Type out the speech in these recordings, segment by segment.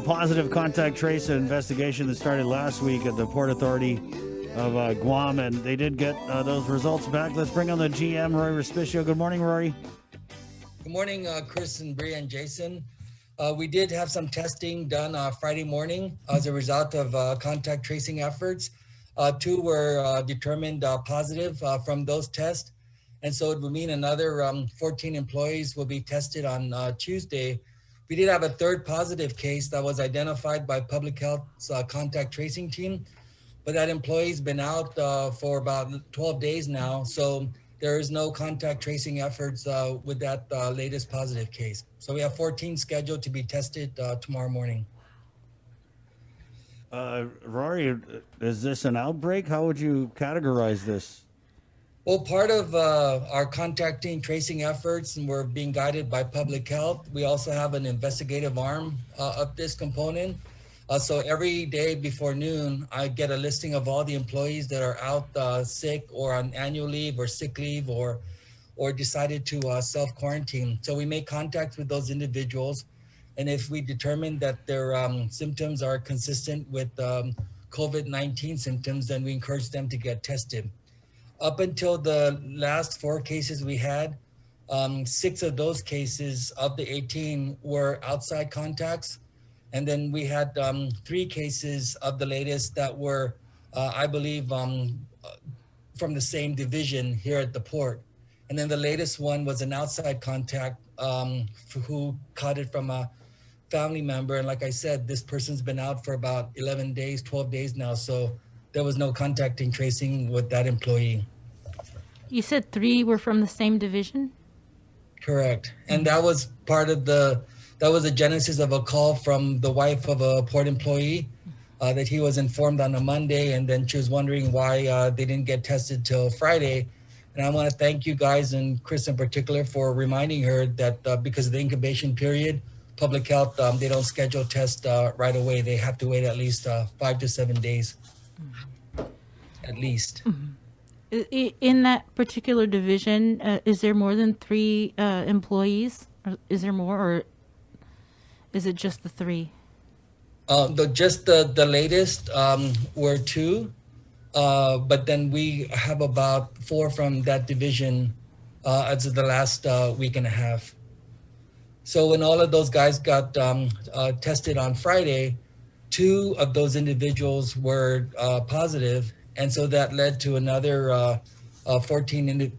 positive contact trace investigation that started last week at the Port Authority of Guam, and they did get those results back. Let's bring on the GM, Rory Respicio. Good morning, Rory. Good morning, Chris and Bria and Jason. We did have some testing done Friday morning as a result of contact tracing efforts. 2 were determined positive from those tests. And so it would mean another 14 employees will be tested on Tuesday. We did have a 3rd positive case that was identified by Public Health's contact tracing team, but that employee's been out for about 12 days now. So there is no contact tracing efforts with that latest positive case. So we have 14 scheduled to be tested tomorrow morning. Rory, is this an outbreak? How would you categorize this? Well, part of our contacting tracing efforts, and we're being guided by Public Health, we also have an investigative arm of this component. So every day before noon, I get a listing of all the employees that are out sick or on annual leave or sick leave or decided to self-quarantine. So we make contact with those individuals. And if we determine that their symptoms are consistent with COVID-19 symptoms, then we encourage them to get tested. Up until the last 4 cases we had, 6 of those cases of the 18 were outside contacts. And then we had 3 cases of the latest that were, I believe, from the same division here at the port. And then the latest one was an outside contact who caught it from a family member. And like I said, this person's been out for about 11 days, 12 days now. So there was no contacting tracing with that employee. You said 3 were from the same division? Correct. And that was part of that was the genesis of a call from the wife of a port employee that he was informed on a Monday, and then she was wondering why they didn't get tested till Friday. And I want to thank you guys, and Chris in particular, for reminding her that because of the incubation period, Public Health, they don't schedule tests right away. They have to wait at least 5 to 7 days, at least. In that particular division, is there more than 3 employees? Or is there more, or is it just the 3? Just the latest were 2, but then we have about 4 from that division as of the last week and a half. So when all of those guys got tested on Friday, 2 of those individuals were positive, and so that led to another 14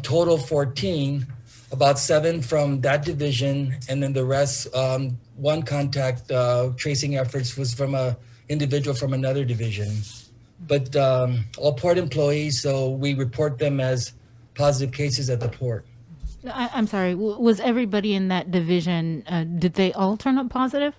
total 14. About 7 from that division, and then the rest, 1 contact tracing efforts was from a individual from another division. But all port employees, so we report them as positive cases at the port. I'm sorry, was everybody in that division, did they all turn up positive?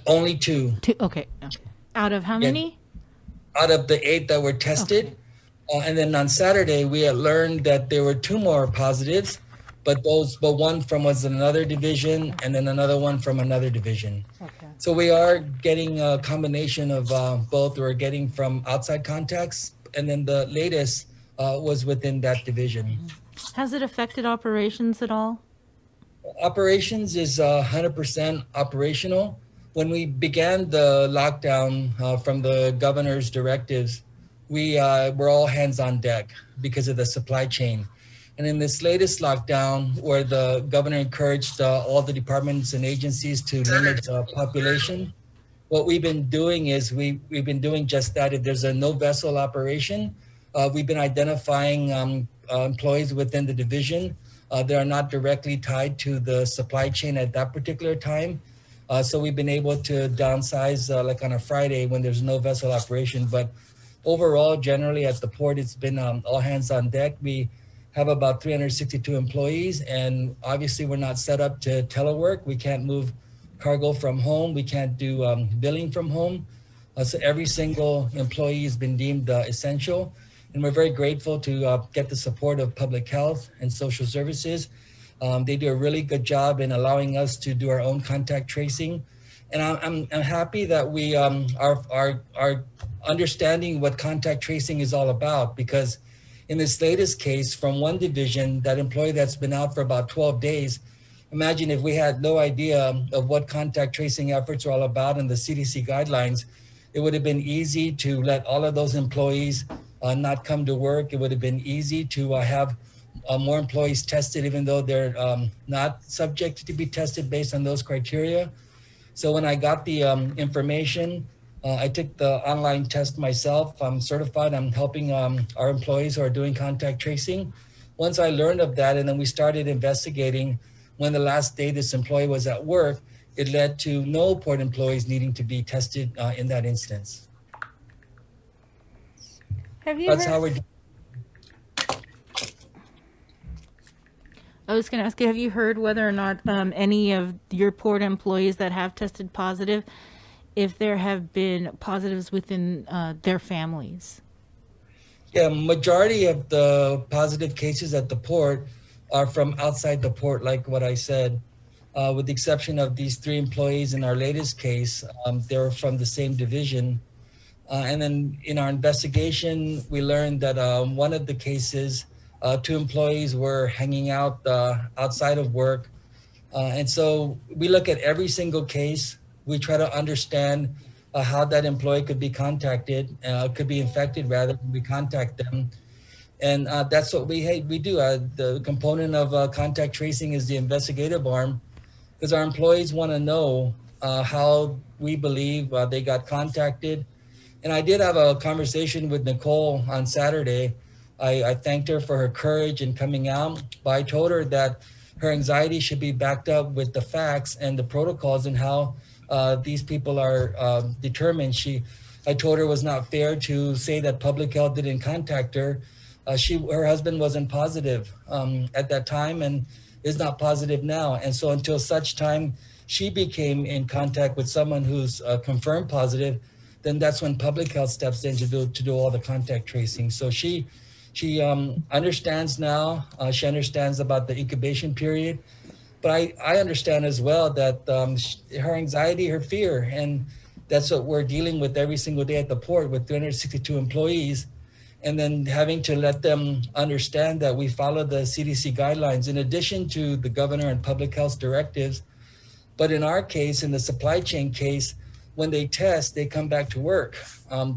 Only 2. 2, okay. Out of how many? Out of the 8 that were tested. Okay. And then on Saturday, we had learned that there were 2 more positives, but 1 from was another division, and then another one from another division. Okay. So we are getting a combination of both. We're getting from outside contacts, and then the latest was within that division. Has it affected operations at all? Operations is 100% operational. When we began the lockdown from the governor's directives, we were all hands on deck because of the supply chain. And in this latest lockdown, where the governor encouraged all the departments and agencies to limit population, what we've been doing is we've been doing just that. If there's a no vessel operation, we've been identifying employees within the division that are not directly tied to the supply chain at that particular time. So we've been able to downsize like on a Friday when there's no vessel operation. But overall, generally at the port, it's been all hands on deck. We have about 362 employees, and obviously we're not set up to telework. We can't move cargo from home. We can't do billing from home. So every single employee has been deemed essential. And we're very grateful to get the support of Public Health and Social Services. They do a really good job in allowing us to do our own contact tracing. And I'm happy that we are understanding what contact tracing is all about, because in this latest case from one division, that employee that's been out for about 12 days, Imagine if we had no idea of what contact tracing efforts are all about and the CDC guidelines, it would have been easy to let all of those employees not come to work. It would have been easy to have more employees tested, even though they're not subject to be tested based on those criteria. So when I got the information, I took the online test myself. I'm certified. I'm helping our employees who are doing contact tracing. Once I learned of that, and then we started investigating when the last day this employee was at work, it led to no port employees needing to be tested in that instance. Have you That's heard, how we're. I was going to ask you, have you heard whether or not any of your port employees that have tested positive, if there have been positives within their families? Yeah, majority of the positive cases at the port are from outside the port, like what I said. With the exception of these 3 employees in our latest case, they're from the same division. And then in our investigation, we learned that one of the cases, 2 employees were hanging out outside of work. And so we look at every single case. We try to understand how that employee could be contacted, could be infected rather when we contact them. And that's what we do. The component of contact tracing is the investigative arm, because our employees want to know how we believe they got contacted. And I did have a conversation with Nicole on Saturday. I thanked her for her courage in coming out, but I told her that her anxiety should be backed up with the facts and the protocols and how these people are determined. I told her it was not fair to say that public health didn't contact her. Her husband wasn't positive at that time and is not positive now. And so until such time she became in contact with someone who's confirmed positive, then that's when public health steps in to do all the contact tracing. So she understands now. She understands about the incubation period, but I understand as well that her anxiety, her fear, and that's what we're dealing with every single day at the port with 362 employees. And then having to let them understand that we follow the CDC guidelines in addition to the governor and public health directives. But in our case, in the supply chain case, when they test, they come back to work.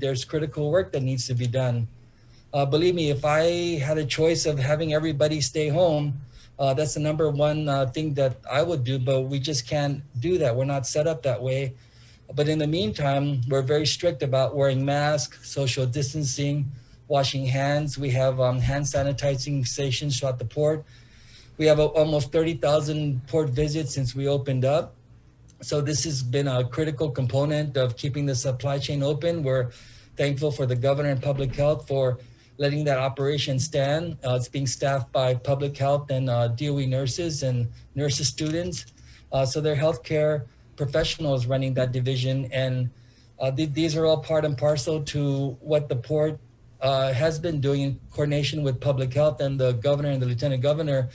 There's critical work that needs to be done. Believe me, if I had a choice of having everybody stay home, that's the number one thing that I would do, but we just can't do that. We're not set up that way. But in the meantime, we're very strict about wearing masks, social distancing, washing hands. We have hand sanitizing stations throughout the port. We have almost 30,000 port visits since we opened up. So this has been a critical component of keeping the supply chain open. We're thankful for the governor and public health for letting that operation stand. It's being staffed by public health and DOE nurses and nurses students. So they're healthcare professionals running that division. And these are all part and parcel to what the port has been doing in coordination with public health and the governor and the lieutenant governor,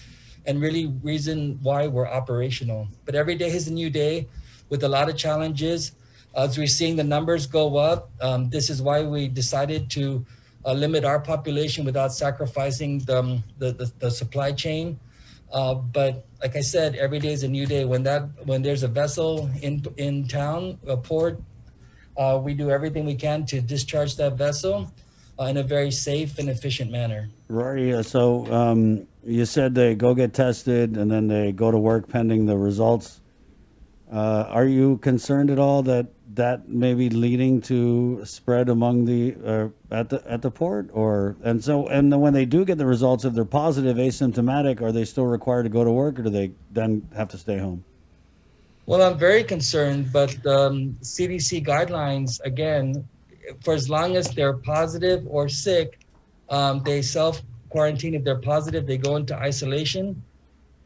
and really reason why we're operational. But every day is a new day with a lot of challenges. As we're seeing the numbers go up, this is why we decided to limit our population without sacrificing the supply chain. But like I said, every day is a new day. When there's a vessel in town, a port, we do everything we can to discharge that vessel in a very safe and efficient manner. Rory, so you said they go get tested and then they go to work pending the results. Are you concerned at all that may be leading to spread among the at the port, and then when they do get the results, if they're positive, asymptomatic, are they still required to go to work, or do they then have to stay home? Well, I'm very concerned, but CDC guidelines, again, for as long as they're positive or sick, they self-quarantine. If they're positive, they go into isolation.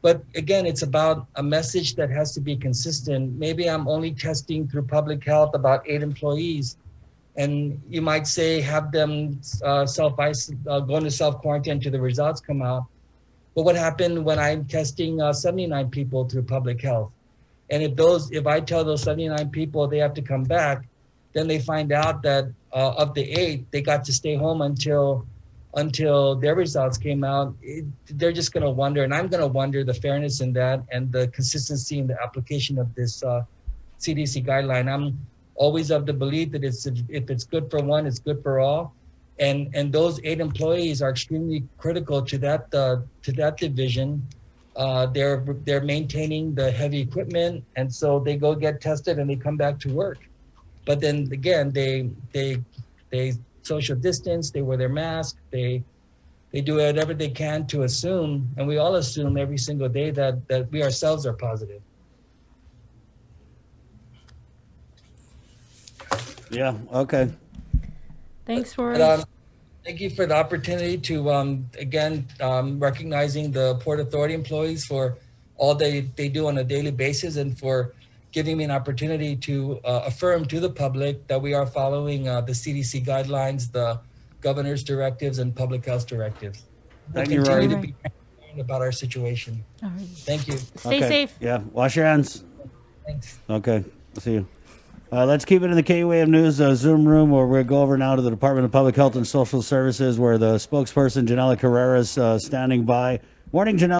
But again, it's about a message that has to be consistent. Maybe I'm only testing through public health about 8 employees. And you might say, have them go into self-quarantine until the results come out. But what happened when I'm testing 79 people through public health? And if I tell those 79 people they have to come back, then they find out that of the 8, they got to stay home until until their results came out, they're just going to wonder, and I'm going to wonder the fairness in that and the consistency in the application of this CDC guideline. I'm always of the belief that if it's good for one, it's good for all. And those 8 employees are extremely critical to that division. They're maintaining the heavy equipment, and so they go get tested and they come back to work. But then again, they social distance, they wear their mask, they do whatever they can to assume, and we all assume every single day that we ourselves are positive. Yeah. Okay. Thanks, Rory. But, thank you for the opportunity to, again, recognizing the Port Authority employees for all they do on a daily basis, and for giving me an opportunity to affirm to the public that we are following the CDC guidelines, the governor's directives, and public health directives. We'll Thank you, Rory. continue to be transparent about our situation. All right. Thank you. Stay Okay. safe. Yeah. Wash your hands. Thanks. Okay. See you. Let's keep it in the K-Wave News Zoom room, where we'll go over now to the Department of Public Health and Social Services, where the spokesperson, Janela Carrera, is standing by. Morning, Janela.